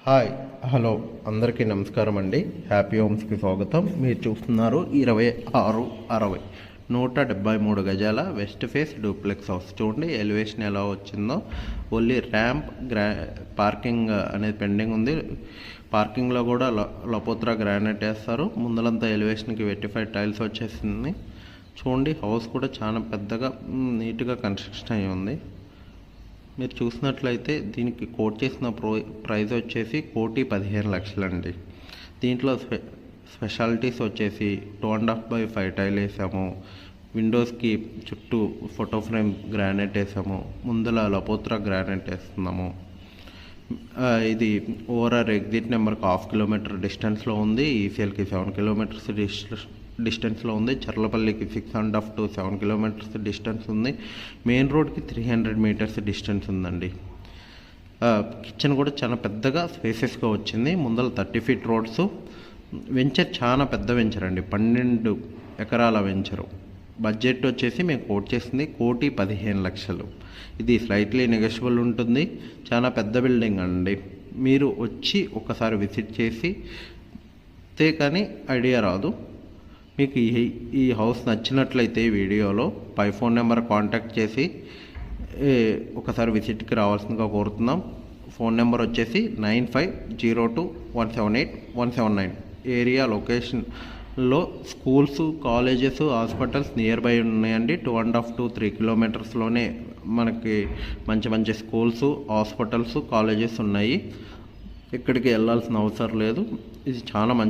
Hi hello అందరికీ నమస్కారం అండి. హ్యాపీ హోమ్స్కి స్వాగతం. మీరు చూస్తున్నారు 2660 173 గజాల వెస్ట్ ఫేస్ డూప్లెక్స్ హౌస్. చూడండి ఎలివేషన్ ఎలా వచ్చిందో. ఓన్లీ ర్యాంప్ పార్కింగ్ అనేది పెండింగ్ ఉంది. పార్కింగ్లో కూడా లపోత్రా గ్రానైట్ వేస్తారు. ముందలంతా ఎలివేషన్కి 85 టైల్స్ వచ్చేసింది. చూడండి హౌస్ కూడా చాలా పెద్దగా నీట్గా కన్స్ట్రక్షన్ అయ్యి ఉంది. మీరు చూసినట్లయితే దీనికి కోట్ చేసిన ప్రైస్ వచ్చేసి 1,15,00,000 అండి. దీంట్లో స్పెషాలిటీస్ వచ్చేసి 2.5x5 టైల్ వేసాము. విండోస్కి చుట్టూ ఫోటో ఫ్రేమ్ గ్రానైట్ వేసాము. ముందల లపోత్రా గ్రానైట్ వేస్తున్నాము. ఇది ఓవరాల్ ఎగ్జిట్ నెంబర్కి 1/2 కిలోమీటర్ డిస్టెన్స్లో ఉంది. ఈసీఎల్కి 7 కిలోమీటర్స్ డిస్టెన్స్లో ఉంది. చర్లపల్లికి 6.5 to 7 కిలోమీటర్స్ డిస్టెన్స్ ఉంది. మెయిన్ రోడ్కి 300 మీటర్స్ డిస్టెన్స్ ఉందండి. కిచెన్ కూడా చాలా పెద్దగా స్పేసెస్గా వచ్చింది. ముందర 30 feet రోడ్స్. వెంచర్ చాలా పెద్ద వెంచర్ అండి. 12 ఎకరాల వెంచరు. బడ్జెట్ వచ్చేసి మేము కోట్ చేసింది 1,15,00,000. ఇది స్లైట్లీ నెగోషియబుల్ ఉంటుంది. చాలా పెద్ద బిల్డింగ్ అండి. మీరు వచ్చి ఒకసారి విజిట్ చేసి కానీ ఐడియా రాదు. మీకు ఈ హౌస్ నచ్చినట్లయితే వీడియోలో పై ఫోన్ నెంబర్ కాంటాక్ట్ చేసి ఒకసారి విజిట్కి రావాల్సిందిగా కోరుతున్నాం. ఫోన్ నెంబర్ వచ్చేసి 9502178179. ఏరియా లొకేషన్లో schools, colleges, hospitals near by ఉన్నాయండి. 2.5 to 3 కిలోమీటర్స్లోనే మనకి మంచి మంచి స్కూల్స్, హాస్పిటల్స్, కాలేజెస్ ఉన్నాయి. ఇక్కడికి వెళ్ళాల్సిన అవసరం లేదు. ఇది చాలా మంచి